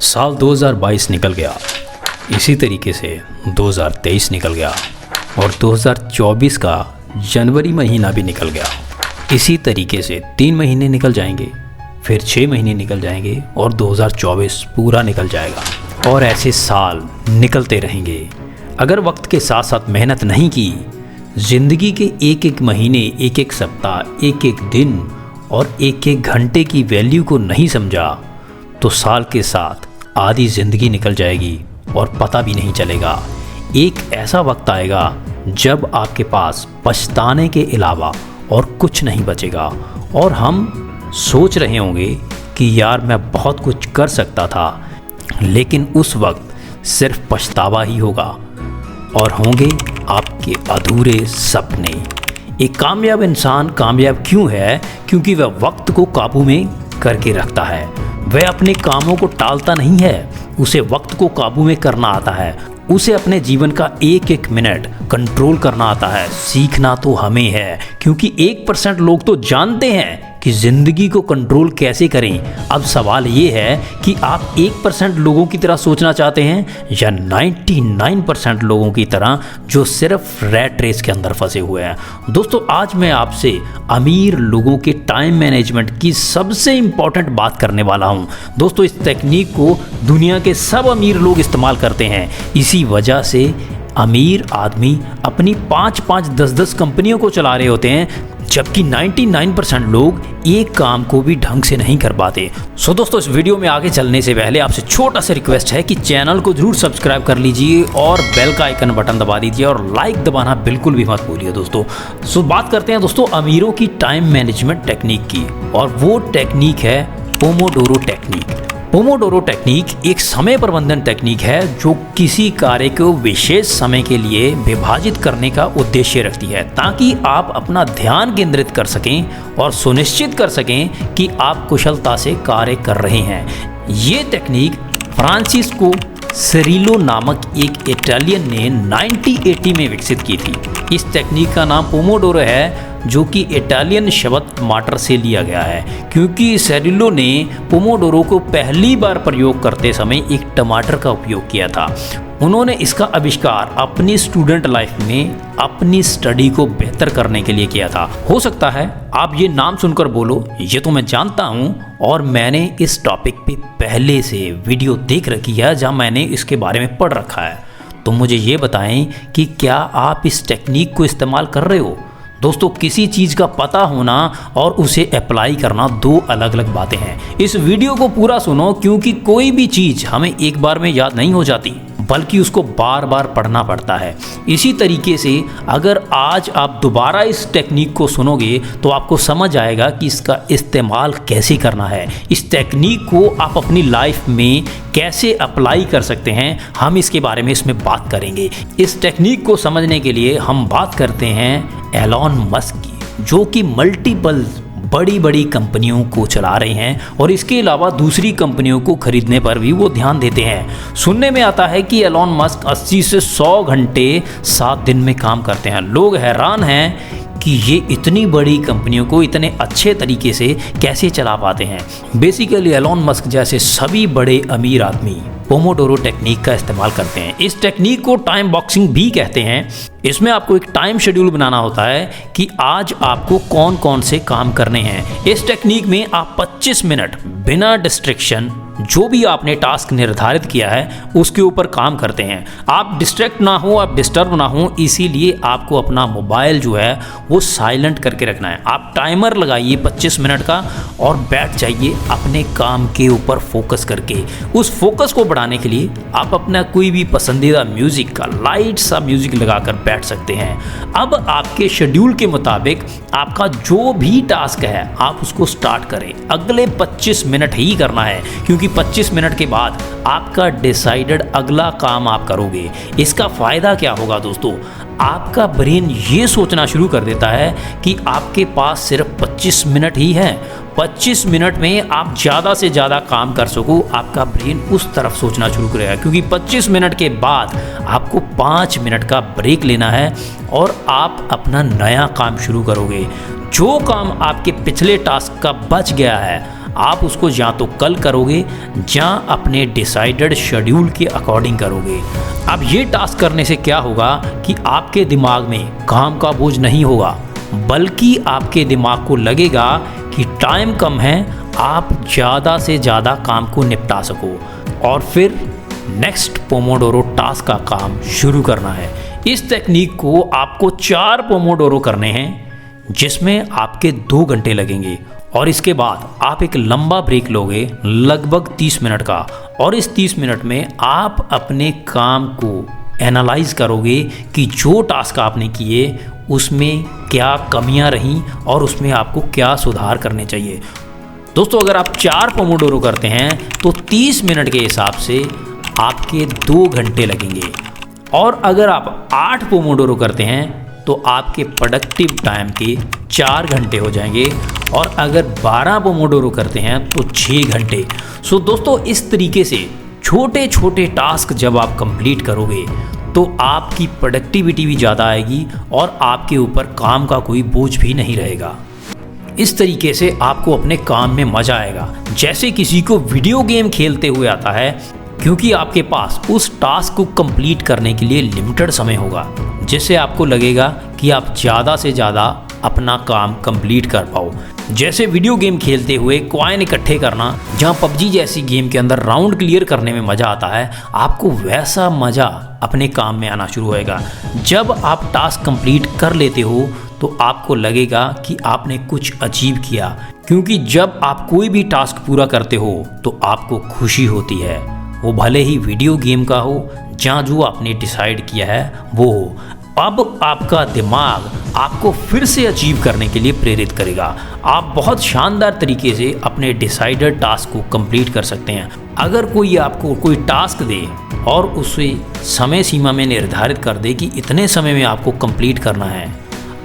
साल 2022 निकल गया, इसी तरीके से 2023 निकल गया और 2024 का जनवरी महीना भी निकल गया। इसी तरीके से 3 महीने निकल जाएंगे, फिर 6 महीने निकल जाएंगे और 2024 पूरा निकल जाएगा और ऐसे साल निकलते रहेंगे। अगर वक्त के साथ साथ मेहनत नहीं की, ज़िंदगी के एक एक महीने, एक एक सप्ताह, एक एक दिन और एक एक घंटे की वैल्यू को नहीं समझा तो साल के साथ आधी ज़िंदगी निकल जाएगी और पता भी नहीं चलेगा। एक ऐसा वक्त आएगा जब आपके पास पछताने के अलावा और कुछ नहीं बचेगा और हम सोच रहे होंगे कि यार मैं बहुत कुछ कर सकता था, लेकिन उस वक्त सिर्फ पछतावा ही होगा और होंगे आपके अधूरे सपने। एक कामयाब इंसान कामयाब क्यों है? क्योंकि वह वक्त को काबू में करके रखता है। वह अपने कामों को टालता नहीं है, उसे वक्त को काबू में करना आता है। उसे अपने जीवन का एक एक मिनट कंट्रोल करना आता है। सीखना तो हमें है, क्योंकि 1% लोग तो जानते हैं कि ज़िंदगी को कंट्रोल कैसे करें। अब सवाल ये है कि आप 1% लोगों की तरह सोचना चाहते हैं या 99% लोगों की तरह जो सिर्फ रैट रेस के अंदर फंसे हुए हैं। दोस्तों, आज मैं आपसे अमीर लोगों के टाइम मैनेजमेंट की सबसे इम्पॉर्टेंट बात करने वाला हूं। दोस्तों, इस टेक्निक को दुनिया के सब अमीर लोग इस्तेमाल करते हैं। इसी वजह से अमीर आदमी अपनी 5-5, 10-10 कंपनियों को चला रहे होते हैं, जबकि 99% लोग एक काम को भी ढंग से नहीं कर पाते। सो दोस्तों, इस वीडियो में आगे चलने से पहले आपसे छोटा सा रिक्वेस्ट है कि चैनल को जरूर सब्सक्राइब कर लीजिए और बेल का आइकन बटन दबा दीजिए और लाइक दबाना बिल्कुल भी मत भूलिए दोस्तों। सो बात करते हैं दोस्तों अमीरों की टाइम मैनेजमेंट टेक्निक की, और वो टेक्निक है पोमोडोरो टेक्निक। पोमोडोरो टेक्निक एक समय प्रबंधन टेक्निक है जो किसी कार्य को विशेष समय के लिए विभाजित करने का उद्देश्य रखती है, ताकि आप अपना ध्यान केंद्रित कर सकें और सुनिश्चित कर सकें कि आप कुशलता से कार्य कर रहे हैं। ये टेक्निक फ्रांसिस्को सिरिलो नामक एक इटालियन ने 1980 में विकसित की थी। इस टेक्निक का नाम पोमोडोरो है, जो कि इटालियन शब्द टमाटर से लिया गया है, क्योंकि सिरिलो ने पोमोडोरो को पहली बार प्रयोग करते समय एक टमाटर का उपयोग किया था। उन्होंने इसका आविष्कार अपनी स्टूडेंट लाइफ में अपनी स्टडी को बेहतर करने के लिए किया था। हो सकता है आप ये नाम सुनकर बोलो, ये तो मैं जानता हूँ और मैंने इस टॉपिक पे पहले से वीडियो देख रखी है जहाँ मैंने इसके बारे में पढ़ रखा है। तो मुझे ये बताएं कि क्या आप इस टेक्निक को इस्तेमाल कर रहे हो? दोस्तों, किसी चीज़ का पता होना और उसे अप्लाई करना दो अलग अलग बातें हैं। इस वीडियो को पूरा सुनो, क्योंकि कोई भी चीज़ हमें एक बार में याद नहीं हो जाती, बल्कि उसको बार बार पढ़ना पड़ता है। इसी तरीके से अगर आज आप दोबारा इस टेक्निक को सुनोगे तो आपको समझ आएगा कि इसका इस्तेमाल कैसे करना है। इस टेक्निक को आप अपनी लाइफ में कैसे अप्लाई कर सकते हैं, हम इसके बारे में इसमें बात करेंगे। इस टेक्निक को समझने के लिए हम बात करते हैं एलॉन मस्क की, जो कि मल्टीपल बड़ी बड़ी कंपनियों को चला रहे हैं और इसके अलावा दूसरी कंपनियों को खरीदने पर भी वो ध्यान देते हैं। सुनने में आता है कि एलॉन मस्क 80 से 100 घंटे 7 दिन में काम करते हैं। लोग हैरान हैं कि ये इतनी बड़ी कंपनियों को इतने अच्छे तरीके से कैसे चला पाते हैं। बेसिकली एलॉन मस्क जैसे सभी बड़े अमीर आदमी पोमोडोरो टेक्निक का इस्तेमाल करते हैं। इस टेक्निक को टाइम बॉक्सिंग भी कहते हैं। इसमें आपको एक टाइम शेड्यूल बनाना होता है कि आज आपको कौन कौन से काम करने हैं। इस टेक्निक में आप 25 मिनट बिना डिस्ट्रैक्शन जो भी आपने टास्क निर्धारित किया है उसके ऊपर काम करते हैं। आप डिस्ट्रैक्ट ना हो, आप डिस्टर्ब ना हो, इसीलिए आपको अपना मोबाइल जो है वो साइलेंट करके रखना है। आप टाइमर लगाइए 25 मिनट का और बैठ जाइए अपने काम के ऊपर फोकस करके। उस फोकस को बढ़ाने के लिए आप अपना कोई भी पसंदीदा म्यूजिक का लाइट सा म्यूजिक लगाकर बैठ सकते हैं। अब आपके शेड्यूल के मुताबिक आपका जो भी टास्क है आप उसको स्टार्ट करें। अगले 25 मिनट ही करना है, क्योंकि 25 मिनट के बाद आपका डिसाइडेड अगला काम आप करोगे। इसका फ़ायदा क्या होगा दोस्तों? आपका ब्रेन ये सोचना शुरू कर देता है कि आपके पास सिर्फ 25 मिनट ही है। 25 मिनट में आप ज़्यादा से ज़्यादा काम कर सको, आपका ब्रेन उस तरफ सोचना शुरू करेगा, क्योंकि 25 मिनट के बाद आपको 5 मिनट का ब्रेक लेना है और आप अपना नया काम शुरू करोगे। जो काम आपके पिछले टास्क का बच गया है आप उसको या तो कल करोगे या अपने डिसाइडेड शेड्यूल के अकॉर्डिंग करोगे। अब ये टास्क करने से क्या होगा कि आपके दिमाग में काम का बोझ नहीं होगा, बल्कि आपके दिमाग को लगेगा कि टाइम कम है, आप ज़्यादा से ज़्यादा काम को निपटा सको और फिर नेक्स्ट पोमोडोरो टास्क का काम शुरू करना है। इस टेक्निक को आपको 4 पोमोडोरो करने हैं जिसमें आपके 2 घंटे लगेंगे और इसके बाद आप एक लंबा ब्रेक लोगे लगभग 30 मिनट का, और इस 30 मिनट में आप अपने काम को एनालाइज करोगे कि जो टास्क आपने किए उसमें क्या कमियां रहीं और उसमें आपको क्या सुधार करने चाहिए। दोस्तों अगर आप 4 पोमोडोरो करते हैं तो 30 मिनट के हिसाब से आपके 2 घंटे लगेंगे, और अगर आप 8 पोमोडोरो करते हैं तो आपके प्रोडक्टिव टाइम के 4 घंटे हो जाएंगे, और अगर 12 पोमोडोरो करते हैं तो 6 घंटे। सो दोस्तों इस तरीके से छोटे छोटे टास्क जब आप कंप्लीट करोगे तो आपकी प्रोडक्टिविटी भी ज़्यादा आएगी और आपके ऊपर काम का कोई बोझ भी नहीं रहेगा। इस तरीके से आपको अपने काम में मज़ा आएगा, जैसे किसी को वीडियो गेम खेलते हुए आता है, क्योंकि आपके पास उस टास्क को कंप्लीट करने के लिए लिमिटेड समय होगा, जिससे आपको लगेगा कि आप ज़्यादा से ज़्यादा अपना काम कंप्लीट कर पाओ। जैसे वीडियो गेम खेलते हुए कॉइन इकट्ठे करना, जहाँ पबजी जैसी गेम के अंदर राउंड क्लियर करने में मज़ा आता है, आपको वैसा मज़ा अपने काम में आना शुरू होएगा। जब आप टास्क कंप्लीट कर लेते हो तो आपको लगेगा कि आपने कुछ अचीव किया, क्योंकि जब आप कोई भी टास्क पूरा करते हो तो आपको खुशी होती है, वो भले ही वीडियो गेम का हो, जहाँ जो आपने डिसाइड किया है वो हो। अब आपका दिमाग आपको फिर से अचीव करने के लिए प्रेरित करेगा। आप बहुत शानदार तरीके से अपने डिसाइडेड टास्क को कंप्लीट कर सकते हैं। अगर कोई आपको कोई टास्क दे और उसे समय सीमा में निर्धारित कर दे कि इतने समय में आपको कंप्लीट करना है,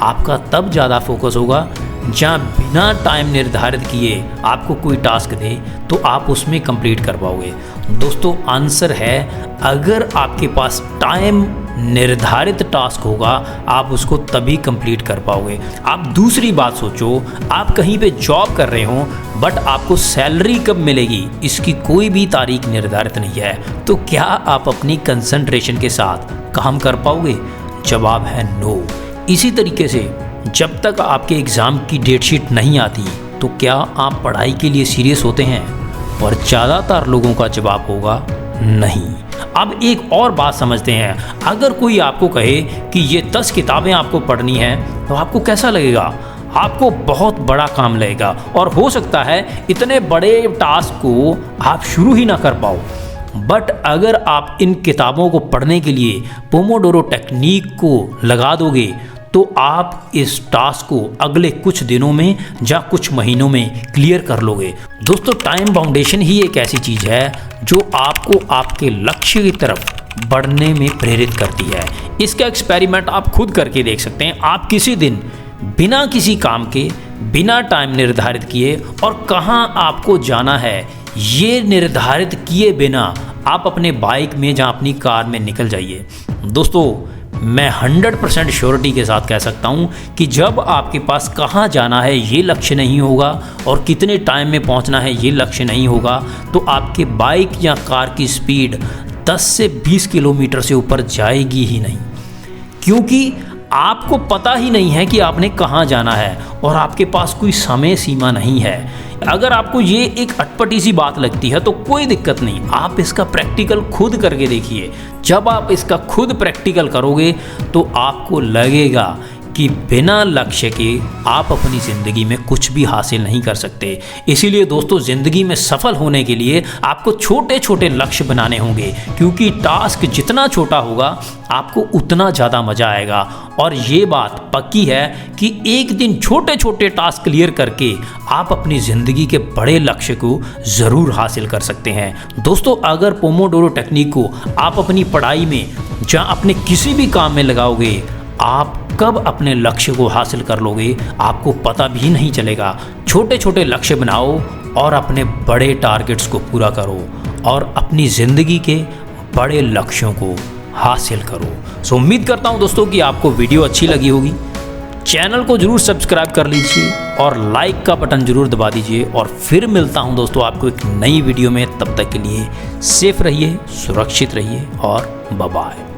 आपका तब ज़्यादा फोकस होगा। जहाँ बिना टाइम निर्धारित किए आपको कोई टास्क दे तो आप उसमें कंप्लीट कर पाओगे। दोस्तों आंसर है, अगर आपके पास टाइम निर्धारित टास्क होगा आप उसको तभी कंप्लीट कर पाओगे। आप दूसरी बात सोचो, आप कहीं पे जॉब कर रहे हो बट आपको सैलरी कब मिलेगी इसकी कोई भी तारीख निर्धारित नहीं है, तो क्या आप अपनी कंसंट्रेशन के साथ काम कर पाओगे? जवाब है नो। इसी तरीके से जब तक आपके एग्ज़ाम की डेटशीट नहीं आती तो क्या आप पढ़ाई के लिए सीरियस होते हैं? और ज़्यादातर लोगों का जवाब होगा नहीं। अब एक और बात समझते हैं, अगर कोई आपको कहे कि ये 10 किताबें आपको पढ़नी हैं तो आपको कैसा लगेगा? आपको बहुत बड़ा काम लगेगा और हो सकता है इतने बड़े टास्क को आप शुरू ही ना कर पाओ। बट अगर आप इन किताबों को पढ़ने के लिए पोमोडोरो टेक्निक को लगा दोगे तो आप इस टास्क को अगले कुछ दिनों में या कुछ महीनों में क्लियर कर लोगे। दोस्तों टाइम बाउंडेशन ही एक ऐसी चीज़ है जो आपको आपके लक्ष्य की तरफ बढ़ने में प्रेरित करती है। इसका एक्सपेरिमेंट आप खुद करके देख सकते हैं। आप किसी दिन बिना किसी काम के, बिना टाइम निर्धारित किए और कहाँ आपको जाना है ये निर्धारित किए बिना आप अपने बाइक में या अपनी कार में निकल जाइए। दोस्तों मैं 100% श्योरिटी के साथ कह सकता हूँ कि जब आपके पास कहाँ जाना है ये लक्ष्य नहीं होगा और कितने टाइम में पहुँचना है ये लक्ष्य नहीं होगा, तो आपके बाइक या कार की स्पीड 10 से 20 किलोमीटर से ऊपर जाएगी ही नहीं, क्योंकि आपको पता ही नहीं है कि आपने कहाँ जाना है और आपके पास कोई समय सीमा नहीं है। अगर आपको ये एक अटपटी सी बात लगती है तो कोई दिक्कत नहीं, आप इसका प्रैक्टिकल खुद करके देखिए। जब आप इसका खुद प्रैक्टिकल करोगे तो आपको लगेगा कि बिना लक्ष्य के आप अपनी ज़िंदगी में कुछ भी हासिल नहीं कर सकते। इसीलिए दोस्तों ज़िंदगी में सफल होने के लिए आपको छोटे छोटे लक्ष्य बनाने होंगे, क्योंकि टास्क जितना छोटा होगा आपको उतना ज़्यादा मज़ा आएगा। और ये बात पक्की है कि एक दिन छोटे छोटे टास्क क्लियर करके आप अपनी ज़िंदगी के बड़े लक्ष्य को ज़रूर हासिल कर सकते हैं। दोस्तों अगर पोमोडोरो टेक्निक को आप अपनी पढ़ाई में या अपने किसी भी काम में लगाओगे, आप कब अपने लक्ष्य को हासिल कर लोगे आपको पता भी नहीं चलेगा। छोटे छोटे लक्ष्य बनाओ और अपने बड़े टारगेट्स को पूरा करो और अपनी ज़िंदगी के बड़े लक्ष्यों को हासिल करो। सो उम्मीद करता हूं दोस्तों कि आपको वीडियो अच्छी लगी होगी। चैनल को जरूर सब्सक्राइब कर लीजिए और लाइक का बटन जरूर दबा दीजिए। और फिर मिलता हूं दोस्तों आपको एक नई वीडियो में। तब तक के लिए सेफ रहिए, सुरक्षित रहिए और बाय बाय।